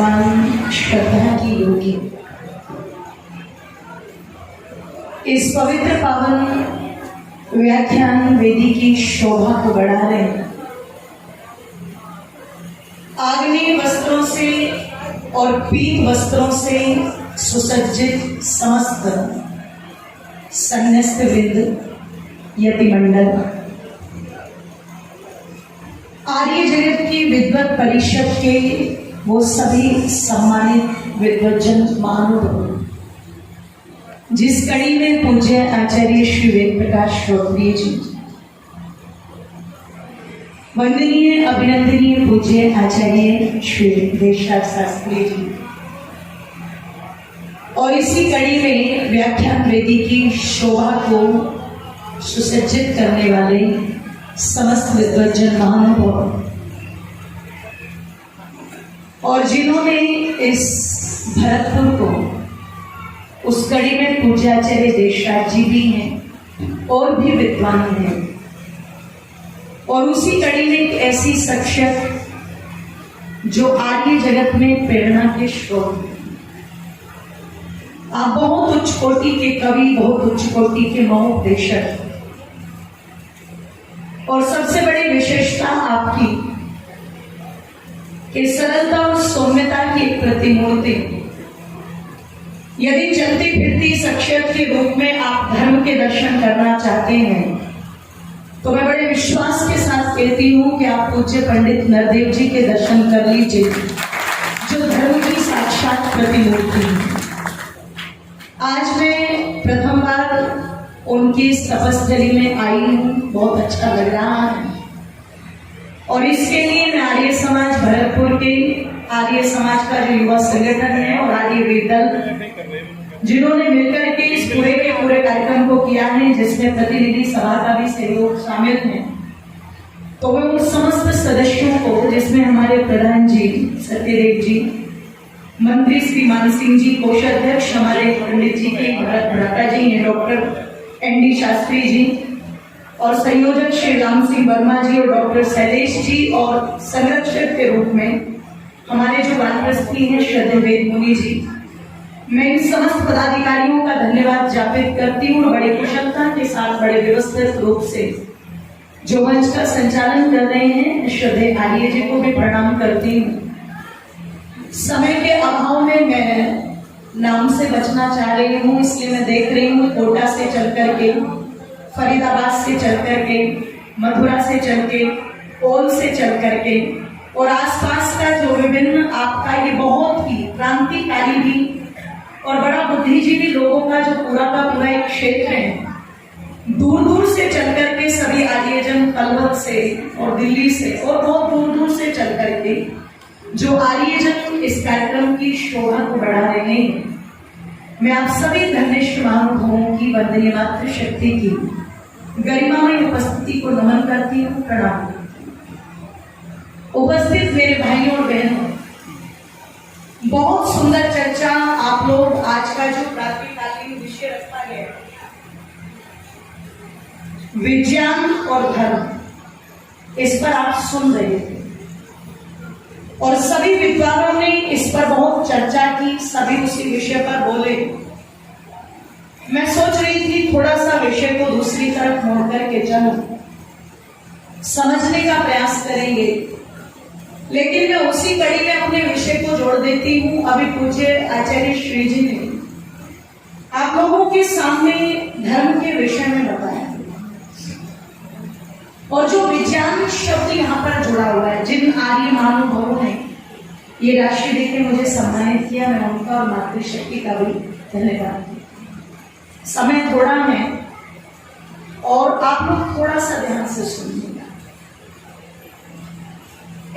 समान श्रद्धा की योगी। इस पवित्र पावन व्याख्यान वेदी की शोभा को बढ़ा रहे हैं। आग्नेय वस्त्रों से और पीत वस्त्रों से सुसज्जित समस्त सन्यस्त वृंद यतिमंडल, आर्य जगत की विद्वत परिषद के वो सभी सम्मानित विद्वज्जन महानुभाव, जिस कड़ी में पूज्य आचार्य श्री वेद प्रकाश श्रोत्रिय जी, वंदनीय अभिनंदनीय पूज्य आचार्य श्री देशराज शास्त्री जी, और इसी कड़ी में व्याख्यान वेदी की शोभा को सुसज्जित करने वाले समस्त विद्वज्जन महानुभाव, और जिन्होंने इस भरतपुर को उस कड़ी में पूज्याचार्य देशराज जी भी हैं और भी विद्वान हैं, और उसी कड़ी में एक ऐसी शख्सियत जो आर्य जगत में प्रेरणा के स्रोत हैं। आप बहुत उच्च कोटि के कवि, बहुत उच्च कोटि के महोपदेशक, और सबसे बड़ी विशेषता आपकी कि सरलता और सौम्यता की एक प्रतिमूर्ति। यदि चलती फिरती शख्सियत के रूप में आप धर्म के दर्शन करना चाहते हैं तो मैं बड़े विश्वास के साथ कहती हूं कि आप पूज्य पंडित नरदेव जी के दर्शन कर लीजिए, जो धर्म की साक्षात प्रतिमूर्ति है। आज मैं प्रथम बार उनकी इस तपस्थली में आई हूँ, बहुत अच्छा लग रहा है, और इसके लिए मैं आर्य समाज भरतपुर के आर्य समाज का जो युवा संगठन है और आर्य वेदल, जिन्होंने मिलकर के इस पूरे के पूरे कार्यक्रम को किया है, जिसमें प्रतिनिधि सभा का भी सहयोग शामिल है, तो मैं उन समस्त सदस्यों को, जिसमें हमारे प्रधान जी सत्यदेव जी, मंत्री श्री मान सिंह जी, कोषाध्यक्ष हमारे पंडित जी के भरत भड़ाका जी हैं, डॉक्टर एन.डी. शास्त्री जी, और संयोजक श्री राम सिंह वर्मा जी और डॉक्टर शैलेश जी, और संरक्षक के रूप में हमारे जो वानप्रस्थी हैं श्रद्धेय वेद मुनि जी, मैं इन समस्त पदाधिकारियों का धन्यवाद ज्ञापित करती हूँ। बड़ी कुशलता के साथ, बड़े व्यवस्थित रूप से जो मंच का संचालन कर रहे हैं, श्रद्धेय आर्य जी को भी प्रणाम करती हूँ। समय के अभाव में मैं नाम से बचना चाह रही हूँ, इसलिए मैं देख रही हूँ कोटा से चल करके, फरीदाबाद से चल करके, मथुरा से चल के, ओल से चल करके, और आसपास का जो विभिन्न आपका ये बहुत ही क्रांतिकारी भी और बड़ा बुद्धिजीवी लोगों का जो पूरा का पूरा एक क्षेत्र है, दूर दूर से चल करके सभी आर्यजन कलवत से और दिल्ली से और बहुत दूर दूर से चल करके जो आर्यजन इस कार्यक्रम की शोभा को बढ़ा रहे हैं, मैं आप सभी धन्यष्ट महानुभावों की वंदनीय मातृ शक्ति की गरिमामय उपस्थिति को नमन करती हूँ, प्रणाम करती हूँ। उपस्थित मेरे भाइयों और बहनों, बहुत सुंदर चर्चा आप लोग, आज का जो प्रातःकालीन विषय रखा गया, विज्ञान और धर्म, इस पर आप सुन रहे थे, और सभी विद्वानों ने इस पर बहुत चर्चा की, सभी उसी विषय पर बोले। मैं सोच रही थी थोड़ा सा विषय को दूसरी तरफ मोड़ करके चलो, समझने का प्रयास करेंगे, लेकिन मैं उसी कड़ी में अपने विषय को जोड़ देती हूँ। अभी पूज्य आचार्य श्री जी ने आप लोगों के सामने धर्म के विषय में बताया, और जो विज्ञान शब्द यहाँ पर जुड़ा हुआ है, जिन आर्य महानुभावों ने ये राशि देकर मुझे सम्मानित किया, मैं उनका और मातृशक्ति का भी धन्यवाद दिया। समय थोड़ा है और आप लोग थोड़ा सा ध्यान से सुनिएगा।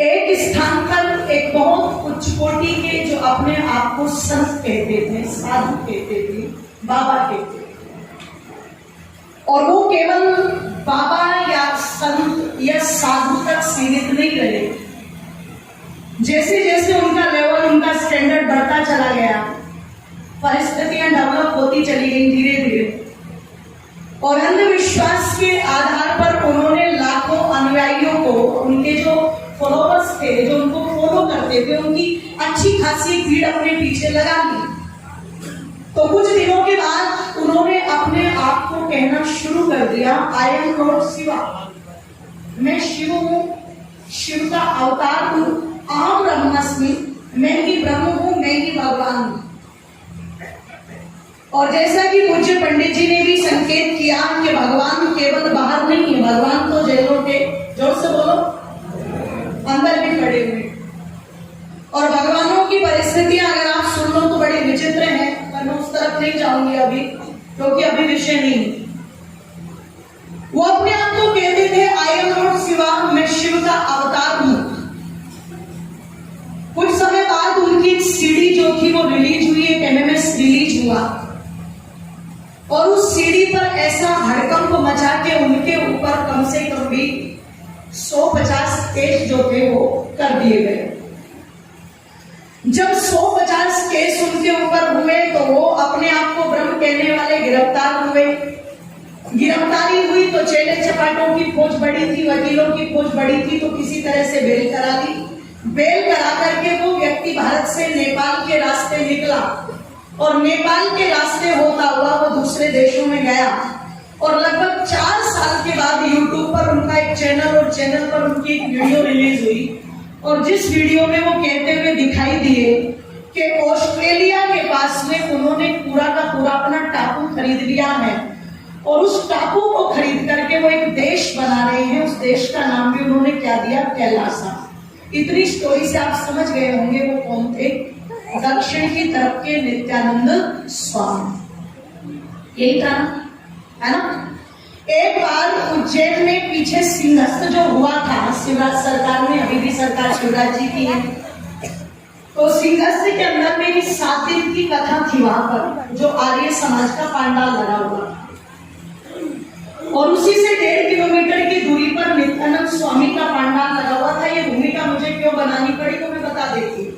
एक स्थान पर एक बहुत उच्च कोटि के जो अपने आप को संत कहते थे, साधु कहते थे, बाबा कहते थे, और वो केवल बाबा या संत या साधु तक सीमित नहीं रहे। जैसे जैसे उनका लेवल, उनका स्टैंडर्ड बढ़ता चला गया, परिस्थितियां डेवलप होती चली गई धीरे धीरे, और अंधविश्वास के आधार पर उन्होंने लाखों अनुयायियों को, उनके जो फॉलोवर्स थे, जो उनको फॉलो करते थे, उनकी अच्छी खासी भीड़ अपने पीछे लगा ली। तो कुछ दिनों के बाद उन्होंने अपने आप को कहना शुरू कर दिया, आई एम लॉर्ड शिवा, मैं शिव हूं, शिव का अवतार हूं, अहम ब्रह्मास्मि, मैं ही ब्रह्म हूं, मैं ही भगवान हूं। और जैसा कि पूज्य पंडित जी ने भी संकेत किया कि भगवान केवल बाहर नहीं है, भगवान तो जेलों के, जोर से बोलो, अंदर भी खड़े हुए। और भगवानों की परिस्थितियां अगर आप सुन लो तो बड़ी विचित्र हैं, पर मैं उस तरफ नहीं जाऊंगी अभी, क्योंकि अभी विषय नहीं। वो अपने आप को कहते थे, आई एम लॉर्ड शिवा, मैं शिव का अवतार हूं। कुछ समय बाद उनकी एक सीडी जो थी वो रिलीज हुई, एक एमएमएस रिलीज हुआ, और उस सीडी पर ऐसा हड़कंप मचा के उनके ऊपर कम से कम भी 150 केस जो थे वो कर दिए गए। जब 150 केस उनके ऊपर हुए तो वो अपने आप को ब्रह्म कहने वाले गिरफ्तार हुए। गिरफ्तारी हुई तो चेले चपाटों की खोज बढ़ी थी, वकीलों की खोज बढ़ी थी, तो किसी तरह से बेल करा दी। बेल करा करके वो व्यक्ति भारत से नेपाल के रास्ते निकला, और नेपाल के रास्ते होता हुआ वो दूसरे देशों में गया, और लगभग 4 साल के बाद यूट्यूब पर उनका एक चैनल, और चैनल पर उनकी एक वीडियो रिलीज हुई, और जिस वीडियो में वो कहते हुए दिखाई दिए कि ऑस्ट्रेलिया के पास में उन्होंने पूरा का पूरा अपना टापू खरीद लिया है, और उस टापू को खरीद करके वो एक देश बना रहे हैं। उस देश का नाम भी उन्होंने क्या दिया, कैलासा। इतनी स्टोरी से आप समझ गए होंगे वो कौन थे, दक्षिण की तरफ के नित्यानंद स्वामी, यही था ना, है ना। एक बार उज्जैन में पीछे सिंहस्थ जो हुआ था, शिवराज सरकार में, अभी भी सरकार शिवराज जी की है, तो सिंहस्थ के अंदर में 7 दिन की कथा थी वहां पर, जो आर्य समाज का पांडाल लगा हुआ, और उसी से 1.5 किलोमीटर की दूरी पर नित्यानंद स्वामी का पांडाल लगा हुआ था। ये भूमिका मुझे क्यों बनानी पड़ी तो मैं बता देती हूँ,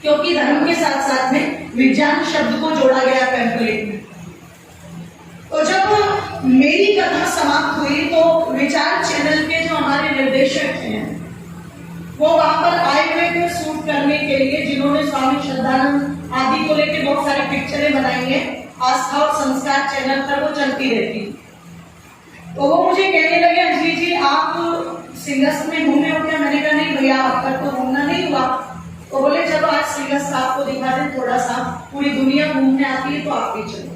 क्योंकि धर्म के साथ साथ में विज्ञान शब्द को जोड़ा गया पैम्फलेट में। तो जब मेरी कथा समाप्त हुई तो विचार चैनल के जो हमारे निर्देशक हैं वो वहां पर आए हुए थे शूट करने के लिए, जिन्होंने स्वामी श्रद्धानंद आदि को लेकर बहुत सारी पिक्चरें बनाई हैं, आस्था और संस्कार चैनल पर वो चलती रहती। तो वो मुझे कहने लगे, अंजलि जी आप सिंहस्थ में घूमे हो क्या? मैंने कहा नहीं भैया, आपका तो घूमना नहीं हुआ। तो बोले चलो आज सिंहस्थ आपको दिखा दें, थोड़ा सा पूरी दुनिया घूमने आती है तो आप भी चलो।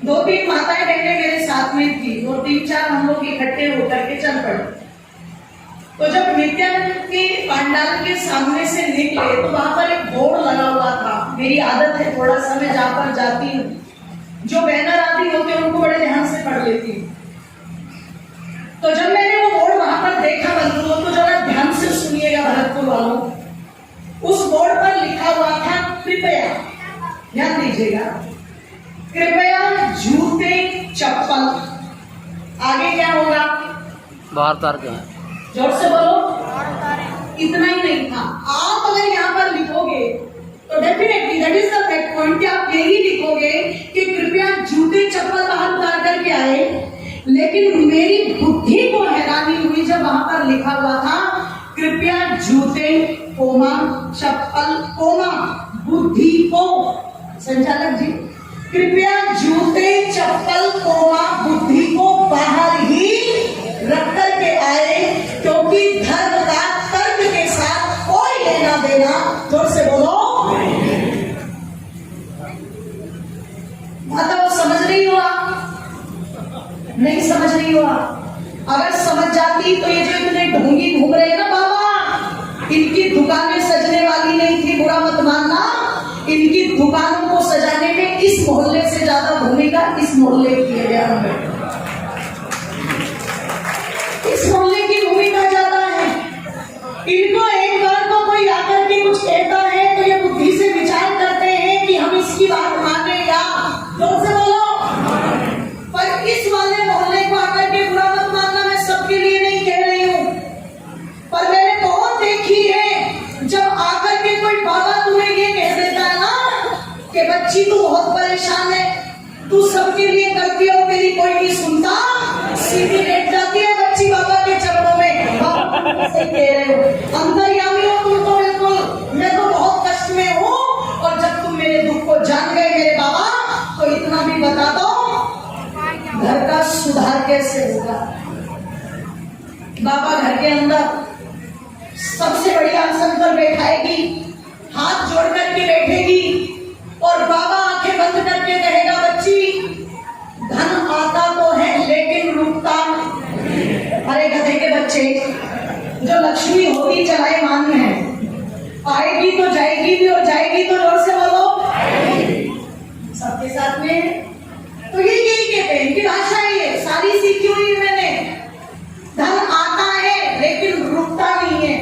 2-3 माताएं बहनें मेरे साथ में थी, और 3-4 हम लोग इकट्ठे होकर के चल पड़े। तो जब नित्यानंद के पांडाल के सामने से निकले तो वहां पर एक बोर्ड लगा हुआ था। मेरी आदत है थोड़ा सा मैं जहां पर जाती हूँ, जो बैनर आदि होते हैं उनको बड़े ध्यान से पढ़ लेती हूँ। तो जब मैंने वो बोर्ड वहां पर देखा बंधुओं, तो जरा ध्यान से सुनिएगा भरतपुर वालों, उस बोर्ड पर लिखा हुआ था कृपया, ध्यान दीजिएगा, कृपया जूते चप्पल, आगे क्या होगा, बाहर तार के, जोर से बोलो, इतना ही नहीं था। आप अगर यहाँ पर लिखोगे तो definitely that is the fact point कि आप यही लिखोगे कि कृपया जूते चप्पल बाहर उतार करके आए। लेकिन मेरी बुद्धि को हैरानी हुई जब वहां पर लिखा हुआ था कृपया जूते कोमा चप्पल कोमा बुद्धि को, संचालक जी, कृपया जूते चप्पल कोमा बुद्धि को बाहर ही रख करके आए, क्योंकि धर्म का तर्क के साथ कोई लेना देना, जोर से बोलो, माता वो समझ रही हो आप? नहीं समझ रही हो आप? अगर समझ जाती तो ये जो इतने ढोंगी घूम रहे हैं ना बाबा, इनकी दुकानें सजने वाली नहीं थी, बुरा मत मानना। इनकी दुकानों को सजाने में इस मोहल्ले से ज्यादा भूमिका इस मोहल्ले की है, इस मोहल्ले की भूमिका ज्यादा है। इनको एक बार को कोई आकर के कुछ कहता है तो ये बुद्धि से विचार करते हैं कि हम इसकी बात माने या जोर से बोलो। पर इस वाले मोहल्ले को आकर के बुरा मत मानना, मैं सबके लिए नहीं कह रही हूँ, पर मैंने बहुत देखी है जब आकर के कोई बाबा तुम्हें ये कह देता है ना कि बच्ची तू बहुत परेशान है, तू सबके लिए करती हो, तेरी कोई नहीं सुनता, सीधी लेट जाती है बच्ची बाबा के चरणों में। सही कह रहे हो, अंतर्यामी हो तुम तो बिल्कुल, बाबा घर के अंदर सबसे बढ़िया आसन पर बैठाएगी, हाथ जोड़ करके बैठेगी और बाबा आंखें बंद करके कहेगा, बच्ची धन आता तो है लेकिन रुकता। अरे गधे के बच्चे, जो लक्ष्मी होती चलायमान है, आएगी तो जाएगी भी और जाएगी तो जोर से बोलो सबके साथ में। तो ये यही कहते हैं, इनकी भाषा है, ये सारी सीखी हुई है मैंने। धन आता है लेकिन रुकता नहीं है।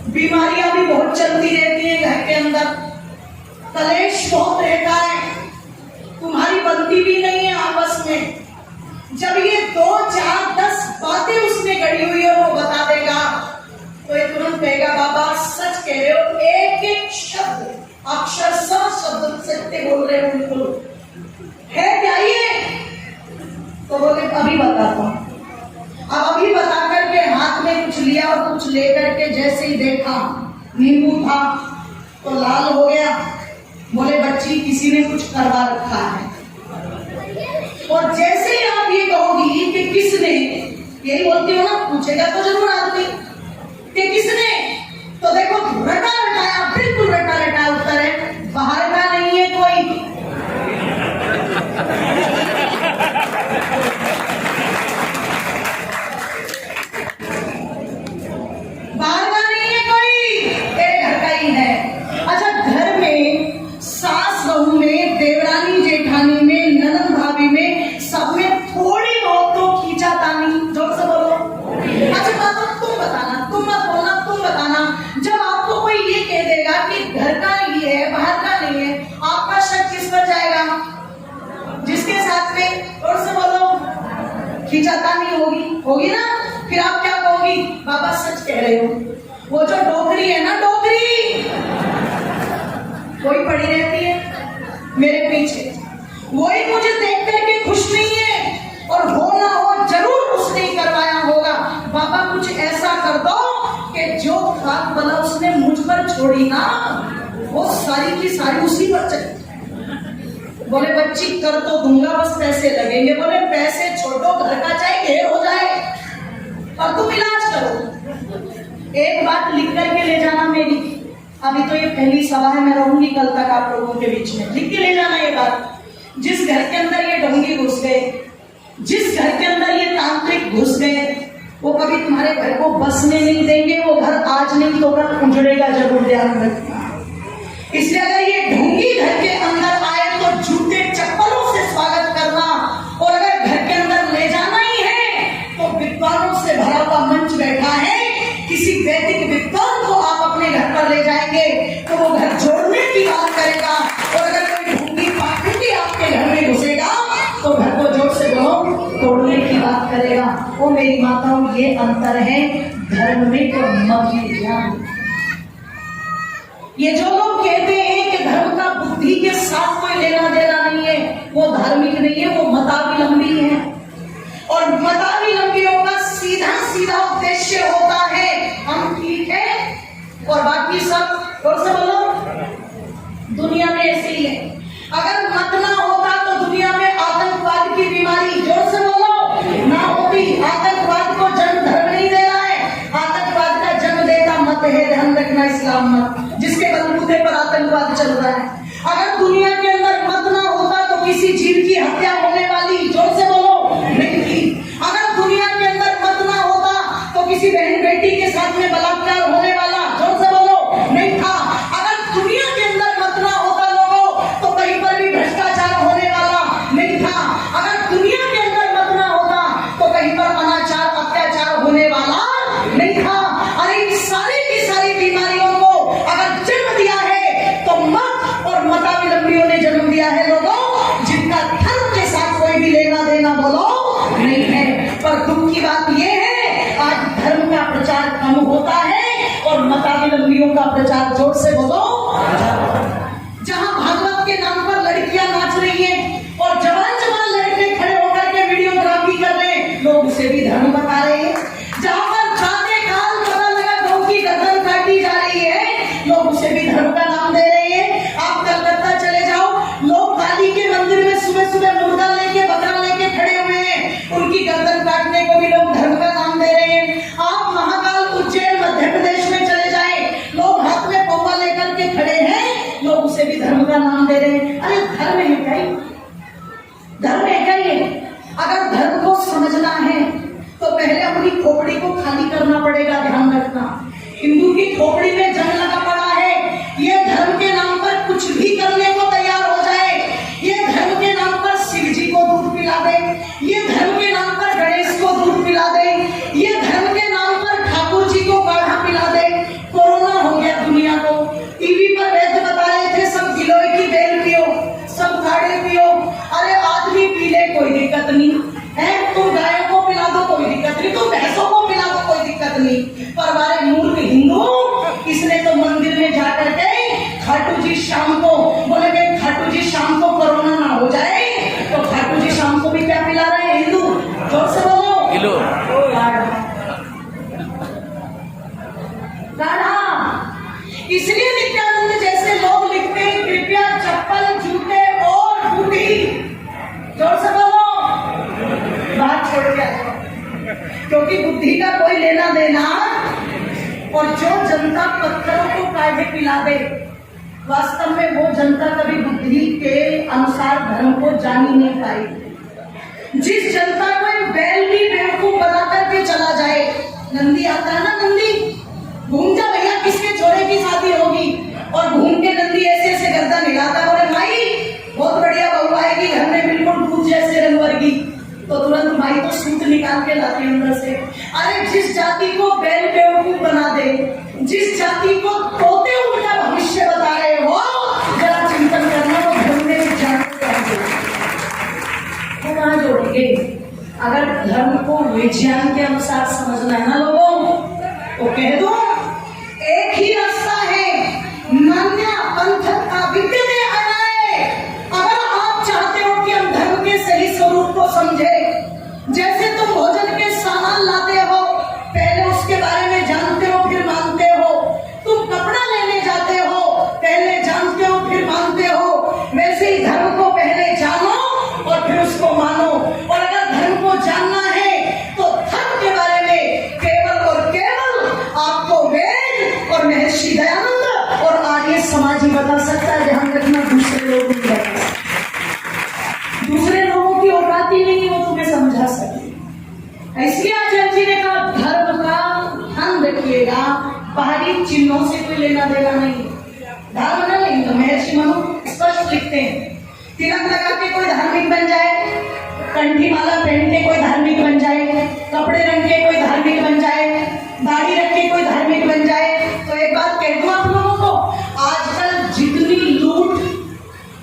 बीमारियां भी बहुत चलती रहती है घर के अंदर, कलेश बहुत रहता है, तुम्हारी बनती भी नहीं है आपस में। जब ये 2, 4, 10 बातें उसने गढ़ी हुई है वो बता देगा तो ये तुरंत कहेगा, बाबा सच कह रहे हो, एक एक शब्द अक्षर शब्द सत्य बोल रहे हो, बिल्कुल है क्या ये? तो बोले अभी बताता हूं। अब अभी बता करके हाथ में कुछ लिया और कुछ लेकर के जैसे ही देखा नींबू था तो लाल हो गया। बोले बच्ची किसी ने कुछ करवा रखा है। और जैसे ही आप ये कहोगी कि किसने, यही बोलती हो ना, पूछेगा तो जरूर आदमी कि किसने, तो देखो रटा रटाया, बिल्कुल रटा रटाया उत्तर है, बाहर का नहीं है कोई। बाहर का नहीं है कोई, तेरे घर का ही है। अच्छा, घर में सास बहू में, देवरानी जेठानी में, ननद भाभी में, सब में थोड़ी बहुत तो खींचातानी, जोर से बोलो। अच्छा बाबा तुम बताना, तुम मत बोलना, तुम बताना। जब आपको कोई ये कह देगा कि घर का नहीं है, बाहर का नहीं है, आपका शक किस पर जाएगा? जिसके साथ में, जोर से बोलो, खींचातानी होगी ना। फिर आप क्या कहोगी? बाबा सच कह रहे हो, वो जो डोकरी है ना, डोकरी कोई पड़ी रहती है मेरे पीछे, वही मुझे देख करके खुश नहीं है और हो ना हो जरूर उसने ही करवाया होगा। बाबा कुछ ऐसा कर दो कि जो खाक बला उसने मुझ पर छोड़ी ना, वो सारी की सारी उसी पर चली। बोले बच्ची कर तो दूंगा, बस पैसे लगेंगे। बोले पैसे छोड़ो, घर का चाहे ढेर हो जाए और तुम इलाज करो। एक बात लिख करके ले जाना मेरी, अभी तो ये पहली सभा है, मैं रहूंगी कल तक आप लोगों के बीच में, लिख के ले जाना ये बात। जिस घर के अंदर ये ढोंगी घुस गए, जिस घर के अंदर ये तांत्रिक घुस गए, वो कभी तुम्हारे घर को बसने नहीं देंगे। वो घर आज नहीं तो कल उजड़ेगा, जरूर ध्यान रखना। इसलिए अगर ये ढोंगी घर के अंदर आए तो जूते चप्पलों से स्वागत करना, और अगर घर के अंदर ले जाना ही है तो विद्वानों से भरा हुआ मंच बैठा है, किसी वैदिक विद्वान को आप अपने घर पर ले जाएंगे तो वो घर जोड़ने की बात करेगा। और अगर कोई ढोंगी पाखंडी आपके घर में घुसेगा तो घर को जोर से तोड़ने की बात करेगा। वो मेरी माताओं, ये अंतर है धर्म में और मत में ज्ञान। ये जो लोग कहते हैं कि धर्म का बुद्धि के साथ कोई लेना देना नहीं है, वो धार्मिक नहीं है, वो मताविलंबी है। और मताविलंबियों का सीधा सीधा उद्देश्य होता है हम ठीक है और बाकी सब, और से बोलो, दुनिया में ऐसे ही है। अगर मत ना होता तो दुनिया में आतंकवाद की बीमारी, जोर से बोलो, ना होती। आतंकवाद को जन्म धर्म नहीं दे रहा है, आतंकवाद का जन्म देता मत है, ध्यान रखना, इस्लाम मत, जिसके बलबूते पर आतंकवाद चल रहा है। अगर दुनिया के अंदर मत ना होता तो किसी जीव की हत्या होने वाली, जोर से बोलो, नहीं थी। अगर दुनिया के अंदर मत ना होता तो किसी बहन बेटी के साथ में बलात्कार होने वाला, जोर से बोलो, नहीं था। अगर दुनिया के अंदर मत ना होता लोगों तो कहीं पर भी भ्रष्टाचार होने वाला नहीं था। अगर दुनिया के अंदर मत ना होता तो कहीं पर अनाचार अत्याचार होने वाला नहीं था। अरे इन सारी की सारी बीमारियों को अगर जन्म दिया है तो मत और मताविलंबियों ने जन्म दिया है लोगों, जिनका धर्म के साथ कोई भी लेना देना बोलो नहीं है। पर दुख की बात यह है, आज धर्म का प्रचार कम होता है और मताविलंबियों का प्रचार जोर से बोलो। जहां भागवत के नाम पर लड़कियां नाच रही हैं और जवान जवान लड़के खड़े होकर के वीडियोग्राफी कर रहे हैं, लोग उसे भी धर्म बता रहे हैं। जहां पर प्रातः काल पता लगा गौ की गर्दन काटी जा रही है, लोग उसे भी धर्म का नाम दे रहे हैं। आप कलकत्ता चले जाओ, लोग काली के मंदिर में सुबह सुबह मुर्गा लेके, बकरा लेके खड़े हुए हैं, उनकी गर्दन काटने को भी लोग धर्म का नाम दे रहे हैं। खोपड़ी को खाली करना पड़ेगा, ध्यान रखना। हिंदू की खोपड़ी में जंग लगा पड़ा है। ये धर्म के नाम पर कुछ भी करने को तैयार हो जाए। ये धर्म के नाम पर शिव जी को दूध पिला दे, ये धर्म के नाम पर गणेश को दूध पिला दे, ये धर्म के नाम पर ठाकुर जी को काढ़ा पिला दे। कोरोना हो गया दुनिया को। टीवी पर वैद्य बता रहे थे सब गिलोय की बेल पियो, सब काढ़े पियो। अरे आदमी पी ले कोई दिक्कत नहीं है, तुम गायों को पिला दो कोई दिक्कत नहीं, तुम भैंसों को पिला दो कोई दिक्कत नहीं। पर हमारे मूर्ख हिंदू, इसने तो मंदिर में जाकर के खाटू जी शाम को बोले गए, खाटू जी शाम को कोरोना ना हो जाए, तो खाटू जी शाम को भी क्या पिला रहे हैं हिंदू? जोर से बोलो, काढ़ा। इसलिए नित्यानंद जैसे लोग लिखते हैं कृपया चप्पल, जूते और बूटी। जोर से बोलो, बात छोड़ के, क्योंकि बुद्धि का कोई लेना देना। और जो जनता पत्थरों को काढ़े पिला दे, वास्तव में वो जनता कभी बुद्धि के अनुसार धर्म को जान ही नहीं पाई। जिस जनता को एक बैल भी बेवकूफ बना करके चला जाए, नंदी आता है ना, नंदी घूम जा भैया किसके छोरे की शादी होगी, और घूम के नंदी ऐसे ऐसे गर्दन हिलाता है, बोले माई बहुत बढ़िया बहू आएगी घर में, बिल्कुल दूध जैसे रंग वर्गी, तो तुरंत माई तो सूट निकाल के लाती अंदर से। अरे जिस जाति को बैल बेवकूफ बना दे, जिस जाति को तोते उनका भविष्य बता रहे हो, जरा चिंतन करना, वो धर्म में जान वो कहाँ जोड़ेंगे? अगर धर्म को विज्ञान के अनुसार समझना है ना लोगों, तो कह दो एक ही रास्ता है, नान्या पंथ का विद्यते अनाए। अगर आप चाहते हो कि हम धर्म के सही स्वरूप को समझे, जैसे तुम भोजन के सामान लाते हो, पहले उसके बारे में जानते हो फिर मानते हो। तुम कपड़ा लेने जाते हो, पहले जानते हो फिर मानते हो। वैसे ही धर्म को पहले जानो और फिर उसको मानो। और अगर धर्म को जानना है तो धर्म के बारे में केवल और केवल आपको वेद और महर्षि दयानंद और आर्य समाज ही बता सकता है। ध्यान रखना, दूसरे लोग नहीं बता सकते, दूसरे लोगों की औकात ही नहीं वो तुम्हें समझा सके। इसलिए आचार्य जी ने कहा धर्म का ध्यान रखिएगा, बाहरी चिन्हों से कोई लेना देना नहीं। धर्म न लेंगे, महर्षि मनु स्पष्ट लिखते हैं, तिलक लगा के कोई धार्मिक बन जाए, कंठी माला पहन के कोई धार्मिक बन जाए, कपड़े रंग के कोई धार्मिक बन जाए, दाढ़ी रख के कोई धार्मिक बन जाए। तो एक बात कह दूं आप लोगों को, आजकल जितनी लूट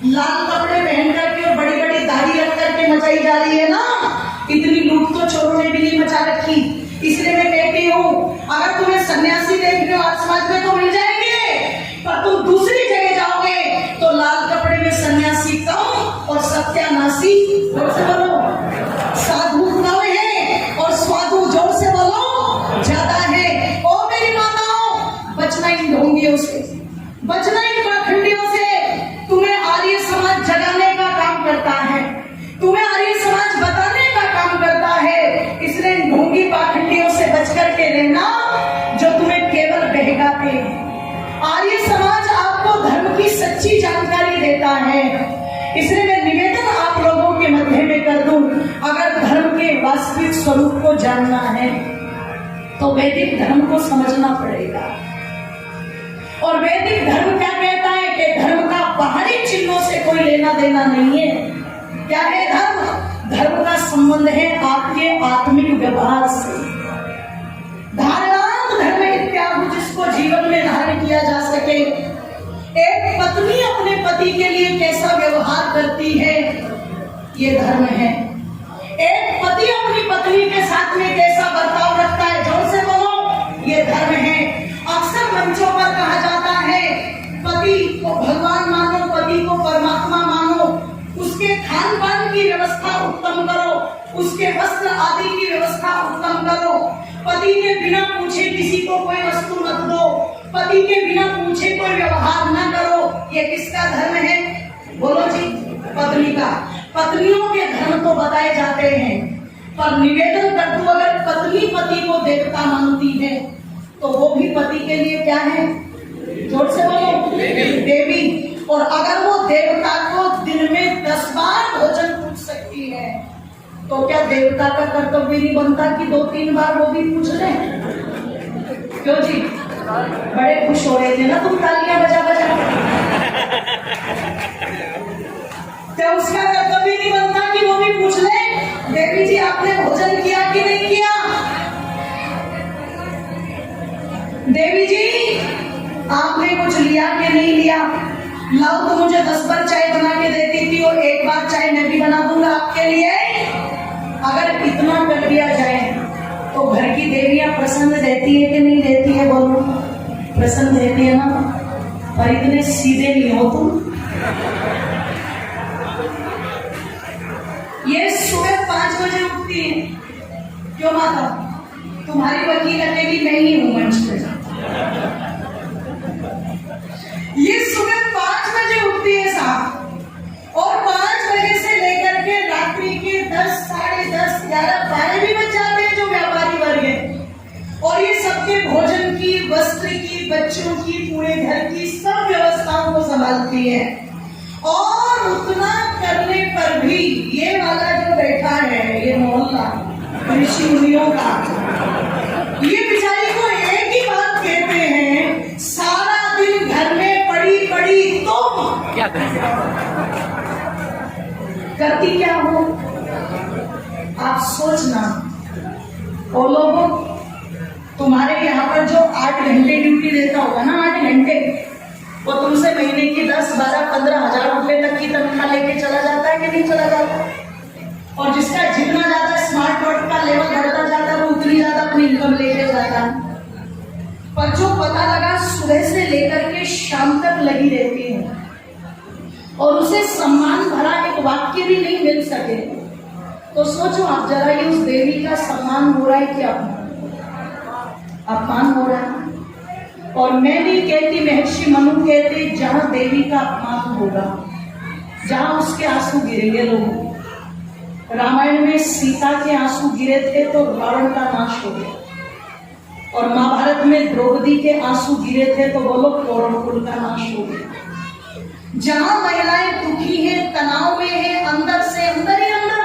लाल कपड़े पहन करके और बड़ी बड़ी दाढ़ी रख करके मचाई जा रही है ना, इतनी लूट तो चोरों ने भी नहीं मचा रखी। इसलिए मैं कहती हूँ, अगर तुम्हें सन्यासी देख रहे हो आज समाज में तो मिल जाएंगे, पर तुम दूसरी जगह जाओगे तो लाल कपड़े में सन्यासी कम और सत्यानाशी, जोर से बोलो, साधु कम है और स्वादु, जोर से बोलो, ज्यादा है। ओ मेरी माताओं, बचना इन ढोंगियों से, बचना इन पाखंडियों से। तुम्हें आर्य समाज जगाने का काम करता है, तुम्हें आर्य समाज बताने का काम करता है। इसलिए ढोंगी पाखंडियों से बच करके रहना जो तुम्हें केवल बहकाते हैं। आर्य समाज आपको धर्म की सच्ची जानकारी देता है। इसलिए मैं निवेदन आप लोगों के मध्य में कर दूं, अगर धर्म के वास्तविक स्वरूप को जानना है तो वैदिक धर्म को समझना पड़ेगा। और वैदिक धर्म क्या कहता है कि धर्म का बाहरी चिन्हों से कोई लेना देना नहीं है। क्या है धर्म? धर्म का संबंध है आपके आत्मिक व्यवहार से। धारणार्थ धर्म इत्यादि, जिसको जीवन में धारण किया जा सके। एक पत्नी अपने पति के लिए कैसा व्यवहार करती है, ये धर्म है। एक पति अपनी पत्नी के साथ में कैसा बर्ताव रखता है, जोर से बोलो, ये धर्म है। अक्सर मंचों पर कहा जाता है पति को भगवान मानो, पति को परमात्मा मानो, उसके खान पान की व्यवस्था उत्तम करो, उसके वस्त्र आदि की व्यवस्था उत्तम करो, पति के बिना पूछे किसी को कोई वस्तु मत दो, पति के बिना पूछे कोई व्यवहार न करो। ये किसका धर्म है? बोलो जी, पत्नी का। पत्नियों के धर्म तो बताए जाते हैं, पर निवेदन कर दूं, अगर पत्नी पति को देवता मानती है तो वो भी पति के लिए क्या है? जोर से बोलो, देवी। और अगर वो देवता को दिन में 10 बार भोजन पूछ सकती है तो क्या देवता का कर्तव्य नहीं बनता कि 2-3 बार वो भी पूछ ले? क्यों जी? बड़े खुश हो रहे थे ना तुम तालियां बजा बजा। क्या उसका कर्तव्य नहीं बनता कि वो भी पूछ ले, देवी जी आपने भोजन किया कि नहीं किया? देवी जी आपने कुछ लिया कि नहीं लिया? लाओ तो मुझे 10 बार चाय बना के देती थी और 1 बार चाय मैं भी बना दूंगा आपके लिए। अगर इतना कर दिया जाए तो घर की देवियां प्रसन्न रहती है कि नहीं रहती है? बोलो, प्रसन्न रहती है ना? पर इतने सीधे नहीं हो तुम। ये सुबह 5 बजे उठती है। क्यों माता? तुम्हारी वकील अकेली मैं ही हूं मंच पे। ये सुबह 5 बजे उठती है साहब, और 5 बजे से लेकर के रात्रि के 10, साढ़े 10, 11, 12 भी बज जाते हैं जो व्यापारी वर्ग है, और ये सबके भोजन की, वस्त्र की, बच्चों की, पूरे घर की सब व्यवस्थाओं को संभालती है। और उतना करने पर भी ये वाला जो बैठा है, ये मोहल्ला ऋषि मुनियों का, ये बेचारी को एक ही बात कहते हैं, सारा दिन घर में पड़ी पड़ी तुम क्या करें? करती क्या हो? आप सोचना। और लोगों, तुम्हारे यहाँ पर जो 8 घंटे ड्यूटी देता होगा ना, 8 घंटे, वो तुमसे महीने की 10, 12, 15 हजार रुपए तक की तनख्वाह लेके चला जाता है कि नहीं चला जाता? और जिसका जितना ज्यादा स्मार्ट वर्क का लेवल बढ़ता जाता है वो उतनी ज्यादा अपनी इनकम लेके जाता है। पर जो पता लगा सुबह से लेकर के शाम तक लगी रहती है और उसे सम्मान भरा एक वाक्य भी नहीं मिल सके, तो सोचो आप जरा, ये उस देवी का सम्मान हो रहा है कि अपमान हो रहा है? और मैं नहीं कहती, महर्षि मनु कहते, जहां देवी का अपमान होगा, जहां उसके आंसू गिरेंगे। लोग, रामायण में सीता के आंसू गिरे थे तो रावण का नाश हो गया, और महाभारत में द्रौपदी के आंसू गिरे थे तो बोलो कौरव कुल का नाश हो गया। जहां महिलाएं दुखी हैं, तनाव में है, अंदर से अंदर ही अंदर,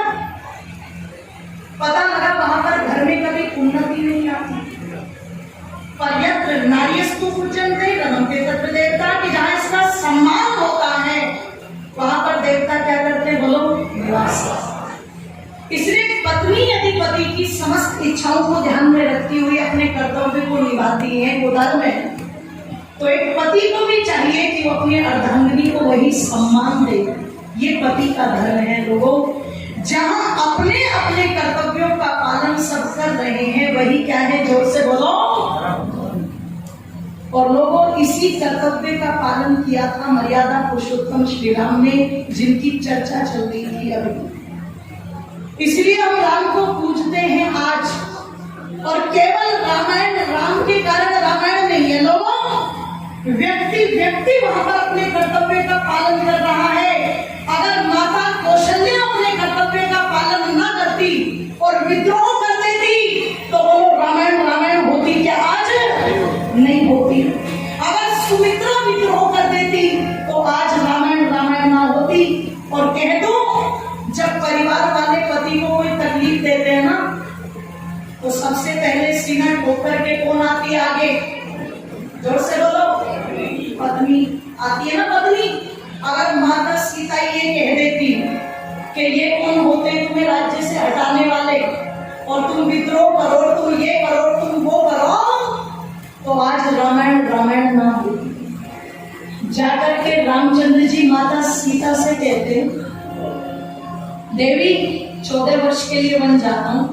पता लगा वहां पर घर में कभी उन्नति नहीं आती। पर यत्र नार्यस्तु पूज्यन्ते रमन्ते तत्र देवता, कि जहां इसका सम्मान होता है वहां पर देवता क्या करते हैं? बोलो, निवास। इसलिए पत्नी यदि पति की समस्त इच्छाओं को ध्यान में रखती हुई अपने कर्तव्य को निभाती है, वो धर्म है, तो एक पति को भी चाहिए कि वो अपनी अर्धांगिनी को वही सम्मान दे। ये पति का धर्म है लोगों। जहां अपने अपने कर्तव्यों का पालन सब कर रहे हैं, वही क्या है? जोर से बोलो। और लोगों, इसी कर्तव्य का पालन किया था मर्यादा पुरुषोत्तम श्री राम ने, जिनकी चर्चा चल रही थी अभी। इसलिए हम राम को पूजते हैं आज, और केवल रामायण, राम के कारण रामायण नहीं है लोगों। व्यक्ति वहां पर अपने कर्तव्य का पालन कर रहा है। अगर माता कौशल्या अपने कर्तव्य का पालन न करती और विद्रोह कर देती तो वो रामायण होती क्या? आज नहीं होती। अगर सुमित्रा विद्रोह कर देती तो आज रामायण ना होती। और कह दो, जब परिवार वाले पति को कोई तकलीफ देते हैं ना, तो सबसे पहले सीना ठोक करके कौन आती है आगे? जोर से बोलो, पत्नी आती है ना, पत्नी। अगर माता सीता ये कह देती कि ये कौन होते तुम्हें राज्य से हटाने वाले, और तुम विद्रोह करो, तुम ये करो, तुम वो करो, तो आज रामायण ना होती। जाकर के रामचंद्र जी माता सीता से कहते, देवी 14 वर्ष के लिए बन जाता हूं,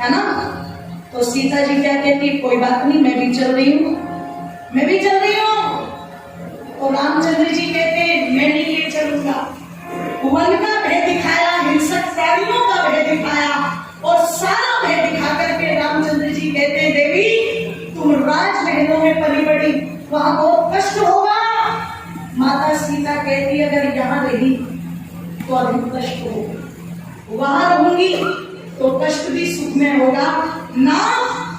है ना? तो सीता जी क्या कहती? कोई बात नहीं, मैं भी चल रही हूँ। तो रामचंद्र जी कहते, मैं नहीं ले चलूंगा। वन का भय दिखाया, हिंसक प्राणियों का भय दिखाया, और सारा भय दिखा करके रामचंद्र जी कहते, देवी तुम राजमहलों में पली बड़ी, वहां बहुत कष्ट होगा। माता सीता कहती, अगर यहाँ रही तो अधिक कष्ट होगा, वहां रहूंगी तो कष्ट भी सुख में होगा ना,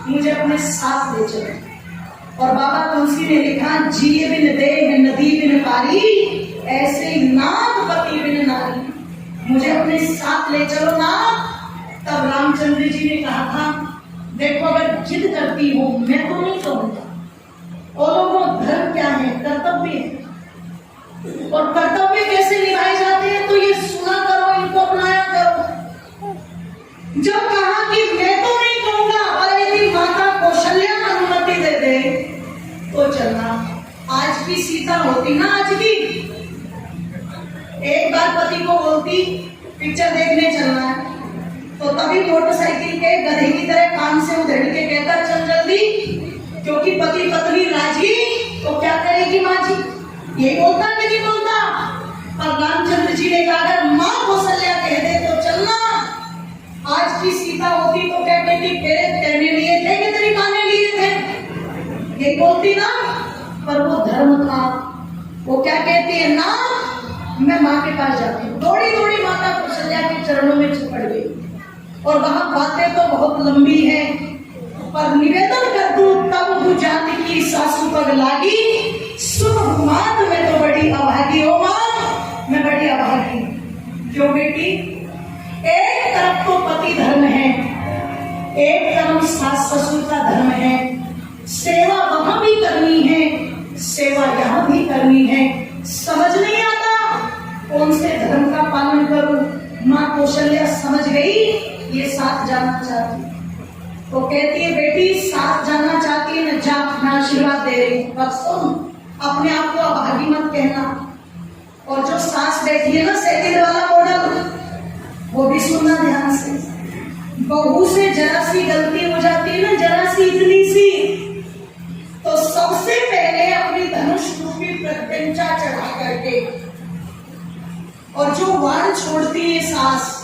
मुझे अपने साथ ले चलो। और बाबा तुलसी ने लिखा, जिए बिन देह नदी बिन पारी, ऐसे नाथ पति बिन नारी, मुझे अपने साथ ले चलो नाथ, रामचंद्र जी ने कहा था, देखो अगर जिद करती हो मैं तो नहीं कहूंगा, और लोगों धर्म क्या है, कर्तव्य है, और कर्तव्य कैसे निभाए जाते हैं तो ये सुना करो, इनको अपनाया करो। जब कहा कि मैं तो नहीं कहूंगा और यदि माता कौशल्या अनुमति दे दे तो चलना। आज की सीता होती ना, आज की एक बार पति को बोलती पिक्चर देखने चलना है, तो तभी मोटरसाइकिल के गधे की तरह कान से उधेड़ के कहता चल जल्दी, क्योंकि पति पत्नी राजी तो क्या करेगी माँ जी, ये बोलता कि नहीं बोलता। और रामचंद्र जी ने कहा अगर माँ कौशल्या कह दे तो चलना। आज की सीता होती तो क्या कहती, तेरे लिए थे कि तेरी माँ ने लिए थे, ये बोलती ना। पर वो धर्म था, वो क्या कहती है ना, मैं माँ के पास जाती हूँ। दौड़ी दौड़ी माता कौशल्या के चरणों में चिपट गई। और वहां बातें तो बहुत लंबी है, पर निवेदन कर दूं तब तू जानकी सासू पग लागी, सुख मात में तो बड़ी अभागी हो माँ, मैं बड़ी अभागी। क्यों बेटी, एक तरफ तो पति धर्म है, एक तरफ सास ससुर का धर्म है, सेवा वहां भी करनी है, सेवा यहाँ भी करनी है। समझ नहीं आता कौन से धर्म का पालन करूं। माँ कौशल्या समझ गई ये साथ जाना चाहती, तो कहती है बेटी साथ जाना चाहती है ना, जा, मैं आशीर्वाद दे रही हूँ, बस सुन, अपने आप को अभागी मत कहना। और जो सास बैठी है ना सेकंड वाला मॉडल, वो भी सुनना ध्यान से। बहू से जरा सी गलती हो जाती है ना, जरा सी इतनी सी, तो सबसे पहले अपनी धनुष रूपी प्रत्यंचा चढ़ा करके, और जो वाण छोड़ती है सास,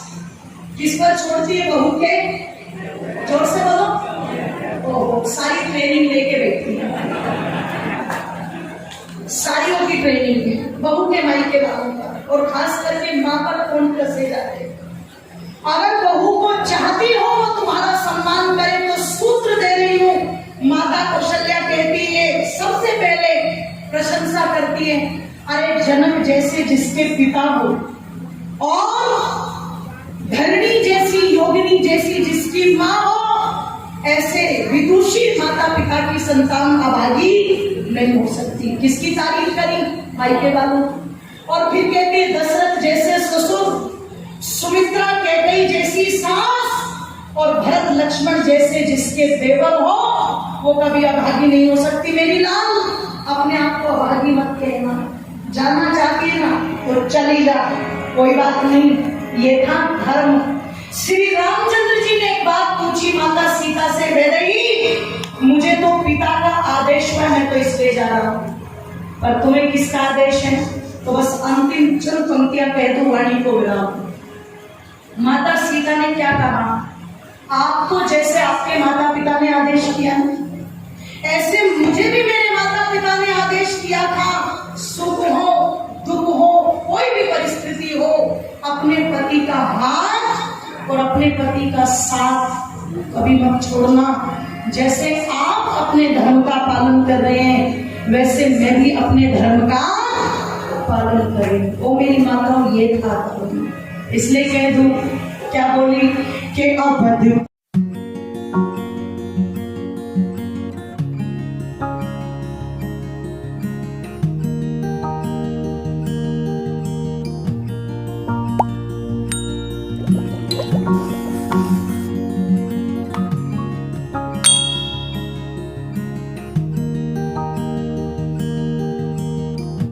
किस पर छोड़ती है, बहू के, जोर से बोलो, ओहो सारी ट्रेनिंग लेके बैठी है, साड़ियों की ट्रेनिंग है, बहू के माई के बालों पर, और खास करके माँ पर कौन कसे जाते हैं। अगर बहू को चाहती हो वो तुम्हारा सम्मान करे तो सूत्र दे रही हूँ, माता कौशल्या कहती है, सबसे पहले प्रशंसा करती है, अरे जन्म जैसे जिसके पिता हो, और धरणी जैसी योगिनी जैसी जिसकी माँ हो, ऐसे विदुषी माता पिता की संतान अभागी नहीं हो सकती। किसकी तारीफ करी, मायके वालों। और फिर कहती है दशरथ जैसे ससुर, सुमित्रा कैकेयी जैसी सास, और भरत लक्ष्मण जैसे जिसके देवर हो, वो कभी अभागी नहीं हो सकती। मेरी लाल, अपने आप को अभागी मत कहना। जाना चाहती है ना तो चली जा, कोई बात नहीं, ये था धर्म। श्री रामचंद्र जी ने एक बात पूछी माता सीता से, बेदई मुझे तो पिता का आदेश है, मैं तो इसलिए जा रहा हूँ, पर तुम्हें किसका आदेश है? तो बस अंतिम चंद पंक्तियां कह दो वाणी को विराम। माता सीता ने क्या कहा, आपको जैसे आपके माता पिता ने आदेश किया ऐसे मुझे भी मेरे माता पिता ने आदेश किया था, सुख हो दुख हो कोई भी परिस्थिति हो, अपने पति का हाथ और अपने पति का साथ कभी मत छोड़ना। जैसे आप अपने धर्म का पालन कर रहे हैं, वैसे मैं भी अपने धर्म का पालन करें। ओ मेरी माताओं, ये था, इसलिए कह दूं, क्या बोली कि अब